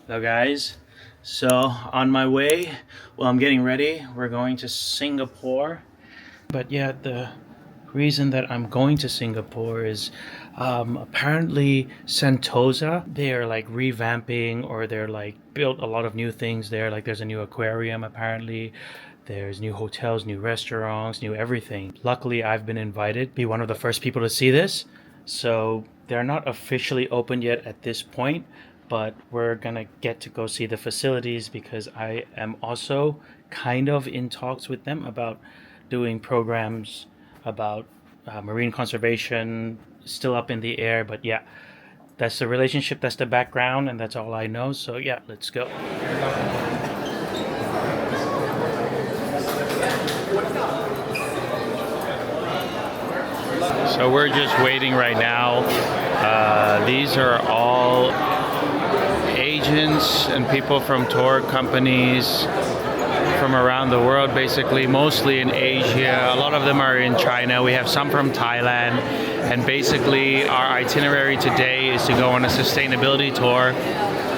Hello guys, so on my way, well I'm getting ready, we're going to Singapore, but yeah, the reason that I'm going to Singapore is apparently Sentosa, they're like revamping or they're like built a lot of new things there, like there's a new aquarium apparently, there's new hotels, new restaurants, new everything. Luckily I've been invited, be one of the first people to see this, so they're not officially open yet at this point, but we're gonna get to go see the facilities because I am also kind of in talks with them about doing programs about marine conservation, still up in the air, but yeah, that's the relationship, that's the background, and that's all I know. So yeah, let's go. So we're just waiting right now. These are all agents and people from tour companies from around the world, basically mostly in Asia. A lot of them are in China. We have some from Thailand, and basically our itinerary today is to go on a sustainability tour,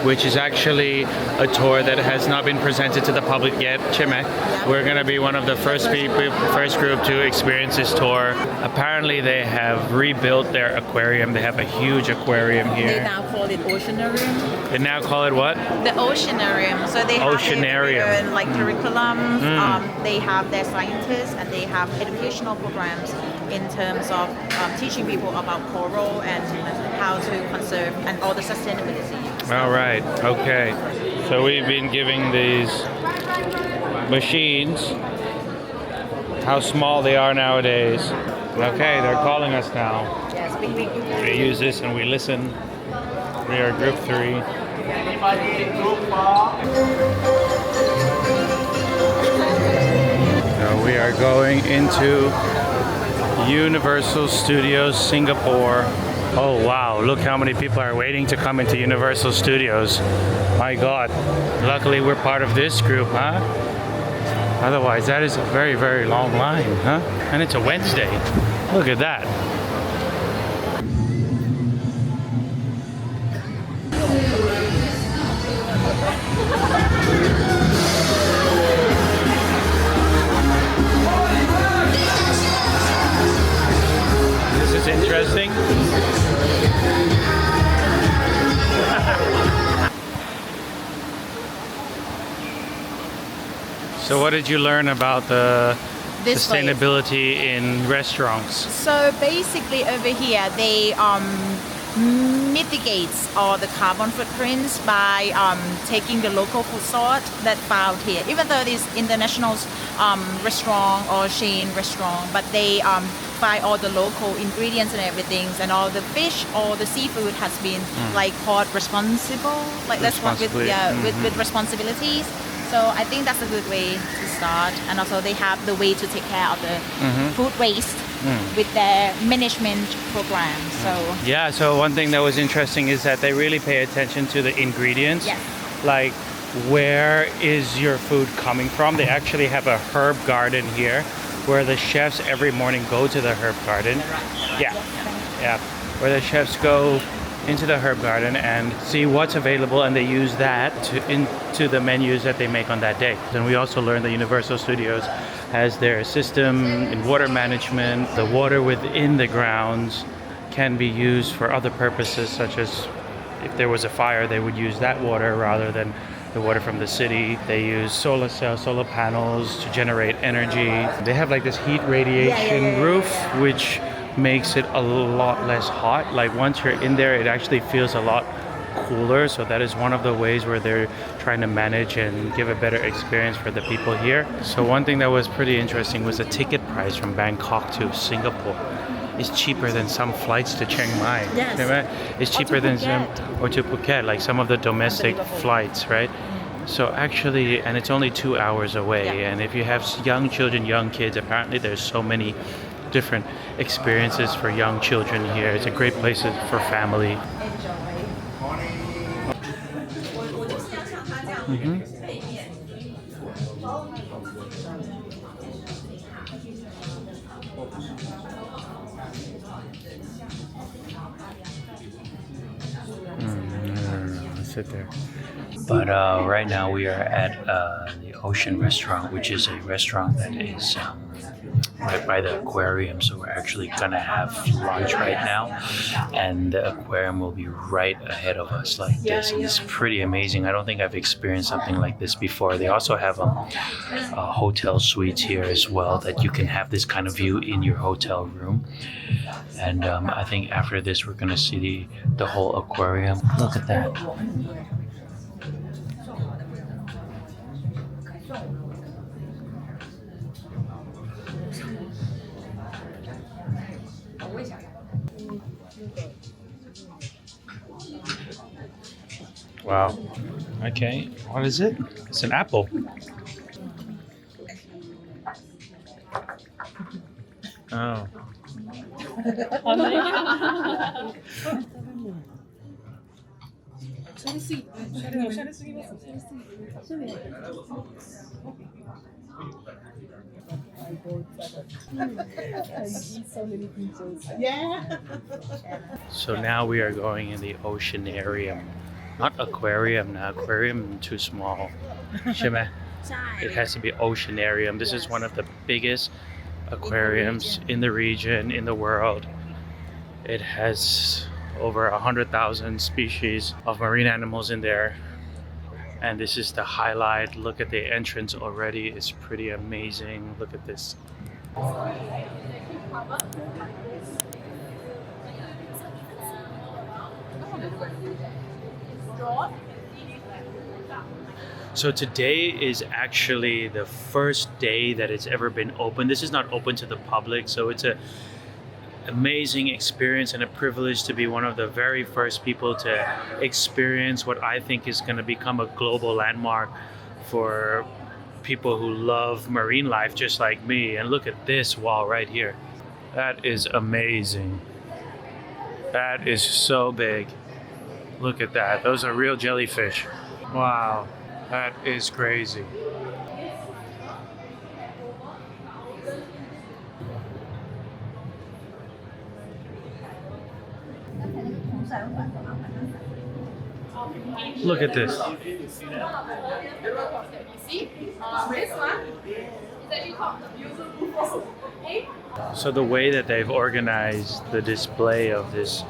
which is actually a tour that has not been presented to the public yet. Chime, we're going to be one of the first group to experience this tour. Apparently they have rebuilt their aquarium. They have a huge aquarium here. They now call it Oceanarium. They now call it what? The Oceanarium. So they Oceanarium. have like curriculum. They have their scientists and they have educational programs in terms of teaching people about coral and how to conserve and all the sustainability. All right. Okay. So we've been giving these machines how small they are nowadays. Okay, they're calling us now. Yes, big. We use this and we listen. We are group 3. So we are going into Universal Studios Singapore. Oh wow, look how many people are waiting to come into Universal Studios. My god. Luckily we're part of this group, huh? Otherwise that is a very, very long line, huh? And it's a Wednesday. Look at that. This is interesting. So what did you learn about the This sustainability in restaurants? So basically over here they mitigates all the carbon footprints by taking the local food sort that found here. Even though it is international restaurant or chain restaurant, but they buy all the local ingredients and everything, and all the fish or the seafood has been like caught responsible, like that's what with with responsibilities. So I think that's a good way to start, and also they have the way to take care of the food waste with their management program. So yeah, so one thing that was interesting is that they really pay attention to the ingredients. Yes. Like where is your food coming from? They actually have a herb garden here where the chefs every morning go to the herb garden. Yeah. Where the chefs go into the herb garden and see what's available, and they use that into the menus that they make on that day. And we also learned that Universal Studios has their system in water management. The water within the grounds can be used for other purposes, such as if there was a fire, they would use that water rather than the water from the city. They use solar cells, solar panels to generate energy. They have like this heat radiation roof, which makes it a lot less hot. Like once you're in there, it actually feels a lot cooler. So that is one of the ways where they're trying to manage and give a better experience for the people here. So one thing that was pretty interesting was the ticket price from Bangkok to Singapore is cheaper than some flights to Chiang Mai. Yes. Right? It's cheaper than some, or to Phuket, like some of the domestic flights, right? So actually, and it's only 2 hours away. And if you have young children, young kids, apparently there's so many different experiences for young children here. It's a great place for family. sit there. But right now we are at the Ocean Restaurant, which is a restaurant that is right by the aquarium. So we're actually gonna have lunch right now, and the aquarium will be right ahead of us like this. And it's pretty amazing. I don't think I've experienced something like this before. They also have hotel suites here as well that you can have this kind of view in your hotel room. And I think after this we're gonna see the whole aquarium. Look at that. Wow. Okay. What is it? It's an apple. Oh. So now we are going in the Oceanarium. Not aquarium now. Aquarium too small. It has to be Oceanarium. This is one of the biggest aquariums in the region, in the world. It has over 100,000 species of marine animals in there. And this is the highlight. Look at the entrance already. It's pretty amazing. Look at this. So today is actually the first day that it's ever been open. This is not open to the public, so it's an amazing experience and a privilege to be one of the very first people to experience what I think is going to become a global landmark for people who love marine life just like me. And look at this wall right here. That is amazing. That is so big. Look at that. Those are real jellyfish. Wow. That is crazy. Look at this. This one is actually called the beautiful. So the way that they've organized the display of this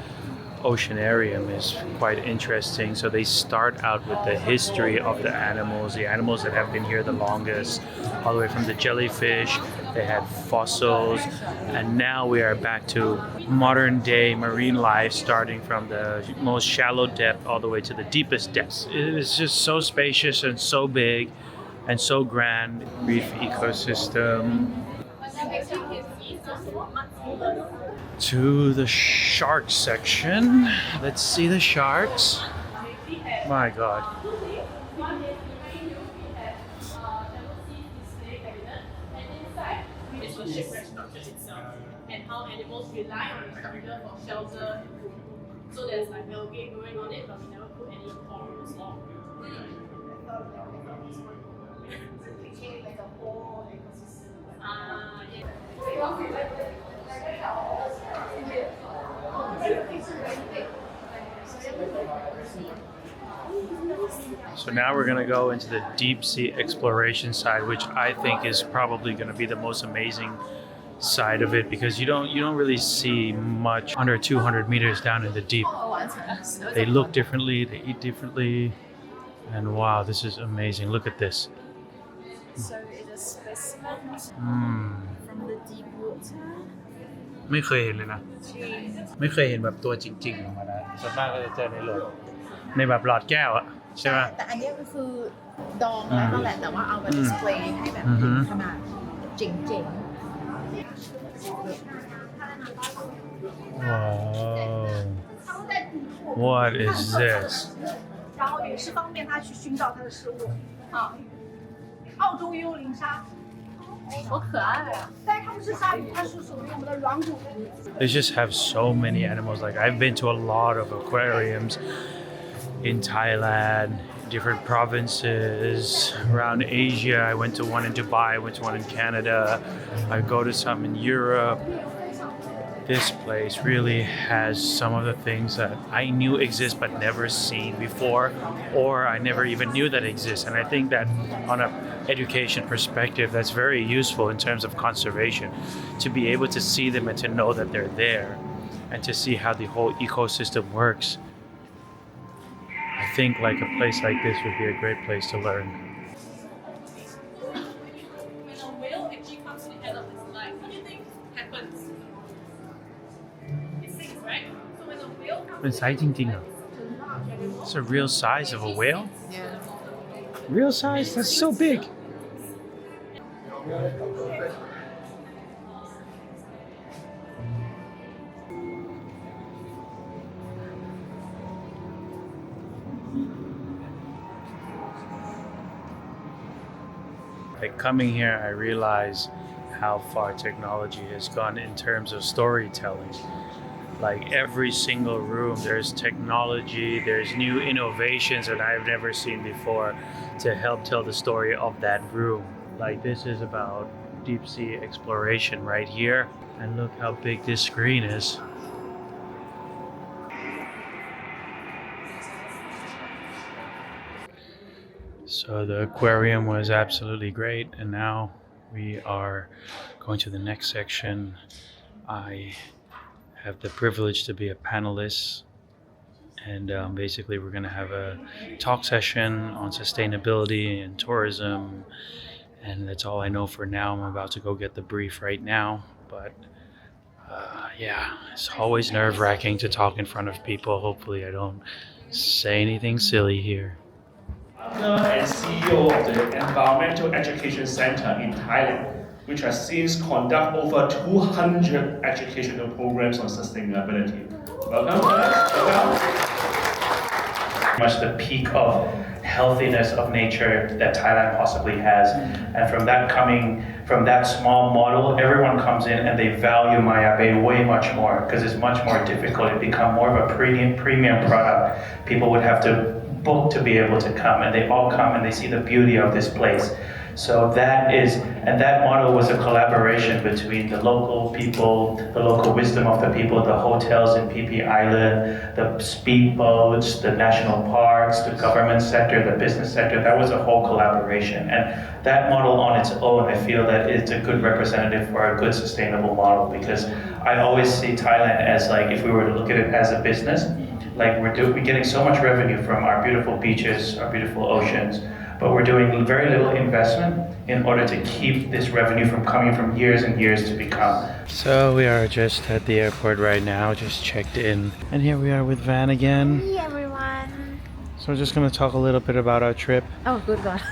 Oceanarium is quite interesting. So they start out with the history of the animals that have been here the longest, all the way from the jellyfish. They had fossils, and now we are back to modern day marine life, starting from the most shallow depth all the way to the deepest depths. It is just so spacious and so big and so grand. Reef ecosystem. To the shark section. Let's see the sharks. My God. It's a shipwreck structure itself and how animals rely on the structure for shelter and food. So there's like algae growing on it, but we never put any corals or So now we're going to go into the deep sea exploration side, which I think is probably going to be the most amazing side of it, because you don't really see much under 200 meters down in the deep. They look differently, they eat differently, and wow, this is amazing. Look at this. So it is specimen from the deep water. ไม่เคยเห็นเลยนะ ไม่เคยเห็นแบบตัวจริงๆออกมานะส่วนมากก็จะเจอในหลอดในแบบหลอดแก้วอะใช่ไหม แต่อันนี้ก็คือดองแล้วนั่นแหละแต่ว่าเอามาดิสเพลย์ให้แบบขนาดเจ๋งๆ Wow. What is this? 然后也是方便它去寻找它的食物啊。澳洲幽灵鲨，好可爱啊！但是它不是鲨鱼，它是属于我们的软骨鱼。 They just have so many animals. Like I've been to a lot of aquariums in Thailand, different provinces around Asia. I went to one in Dubai, I went to one in Canada. I go to some in Europe. this place really has some of the things that I knew exist but never seen before, or I never even knew that exist. And I think that on an education perspective, that's very useful in terms of conservation, to be able to see them and to know that they're there and to see how the whole ecosystem works. I think like a place like this would be a great place to learn. When a whale actually comes to the end of its life, what do you think happens? It sinks, right? So when a whale comes It's exciting. It's a real size of a whale. Yeah. Real size? That's so big. Like coming here, I realize how far technology has gone in terms of storytelling. Like every single room, there's technology, there's new innovations that I've never seen before to help tell the story of that room. Like this is about deep sea exploration right here. And look how big this screen is. So the aquarium was absolutely great, and now we are going to the next section. I have the privilege to be a panelist, and basically we're going to have a talk session on sustainability and tourism, and that's all I know for now. I'm about to go get the brief right now, but yeah, it's always nerve-wracking to talk in front of people. Hopefully I don't say anything silly here. And CEO of the Environmental Education Center in Thailand, which has since conducted over 200 educational programs on sustainability. Welcome. Much the peak of healthiness of nature that Thailand possibly has, and from that small model, everyone comes in and they value Maya Bay way much more because it's much more difficult. It become more of a premium product. People would have to book to be able to come, and they all come and they see the beauty of this place. So that model was a collaboration between the local people, the local wisdom of the people, the hotels in Phi Phi Island, the speedboats, the national parks, the government sector, the business sector. That was a whole collaboration. And that model on its own, I feel that it's a good representative for a good sustainable model, because I always see Thailand as like, if we were to look at it as a business, like we're getting so much revenue from our beautiful beaches, our beautiful oceans, but we're doing very little investment in order to keep this revenue from coming from years and years to become. So we are just at the airport right now, just checked in. And here we are with Van again. Hey everyone. So we're just going to talk a little bit about our trip. Oh, good God.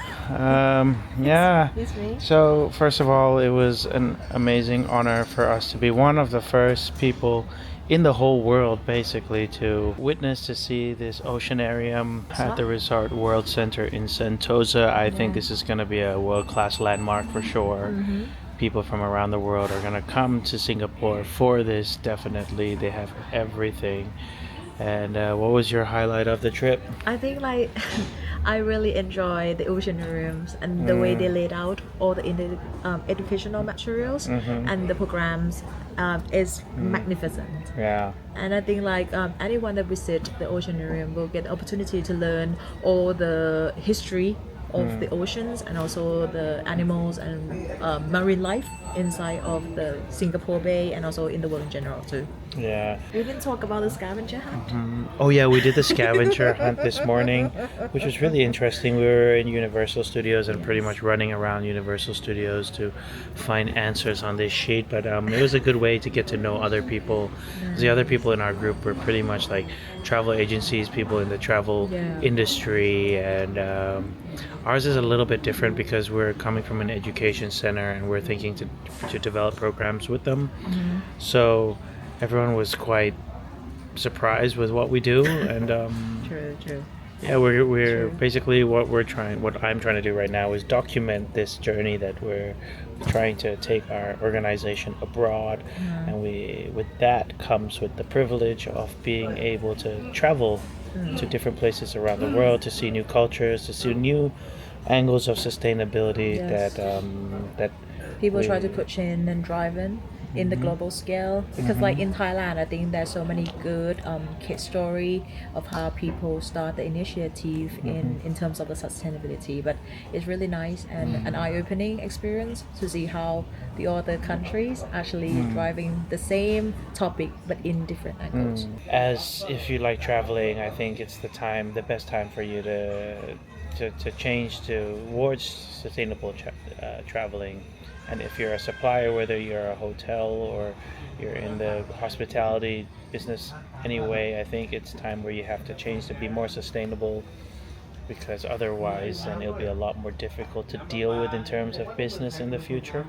Yeah. It's me. So first of all, it was an amazing honor for us to be one of the first people in the whole world basically to witness, to see this Oceanarium at the Resort World Center in Sentosa. I think this is going to be a world-class landmark for sure. People from around the world are going to come to Singapore for this, definitely. They have everything. And what was your highlight of the trip? I think like I really enjoy the Oceanariums and the way they laid out all the educational materials and the programs is magnificent. Yeah. And I think like anyone that visit the Oceanarium will get the opportunity to learn all the history of the oceans and also the animals and marine life inside of the Singapore Bay and also in the world in general too. Yeah. We didn't talk about the scavenger hunt. Oh yeah, we did the scavenger hunt this morning, which was really interesting. We were in Universal Studios and pretty much running around Universal Studios to find answers on this sheet, but it was a good way to get to know other people. The other people in our group were pretty much like travel agencies, people in the travel industry, and ours is a little bit different because we're coming from an education center and we're thinking to develop programs with them. So everyone was quite surprised with what we do, and True. yeah, we're basically what I'm trying to do right now is document this journey that we're trying to take our organization abroad, and with that comes with the privilege of being able to travel to different places around the world, to see new cultures, to see new angles of sustainability that People try to put in and drive in. in the global scale because like in Thailand I think there's so many good case story of how people start the initiative in terms of the sustainability but it's really nice and an eye-opening experience to see how the other countries actually driving the same topic but in different angles. As if you like traveling, I think it's the best time for you to change towards sustainable traveling. And if you're a supplier, whether you're a hotel or you're in the hospitality business anyway, I think it's time where you have to change to be more sustainable because otherwise then it'll be a lot more difficult to deal with in terms of business in the future.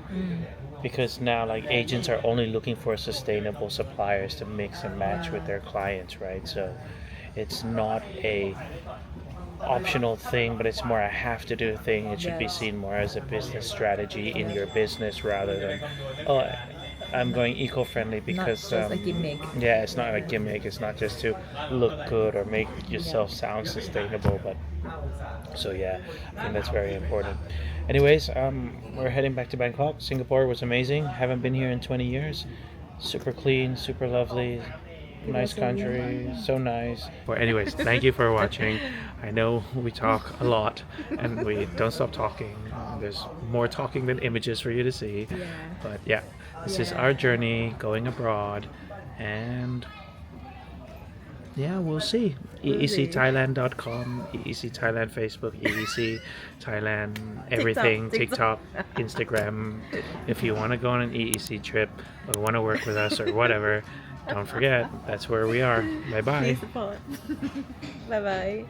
Because now like agents are only looking for sustainable suppliers to mix and match with their clients, right? So it's not a optional thing, but it's more a have to do thing. It should be seen more as a business strategy in your business rather than I'm going eco-friendly because not just a gimmick. Yeah, it's not a gimmick. It's not just to look good or make yourself sound sustainable, but so yeah, I think that's very important. Anyways, we're heading back to Bangkok. Singapore was amazing. Haven't been here in 20 years. Super clean, super lovely. Nice country, so nice. Well, anyways, thank you for watching. I know we talk a lot and we don't stop talking. There's more talking than images for you to see. But yeah, this is our journey going abroad and yeah, we'll see. EECthailand.com, EEC Thailand Facebook, EEC Thailand, everything, TikTok, Instagram. If you want to go on an EEC trip or want to work with us or whatever, don't forget, that's where we are. Bye-bye. Please support. Bye-bye.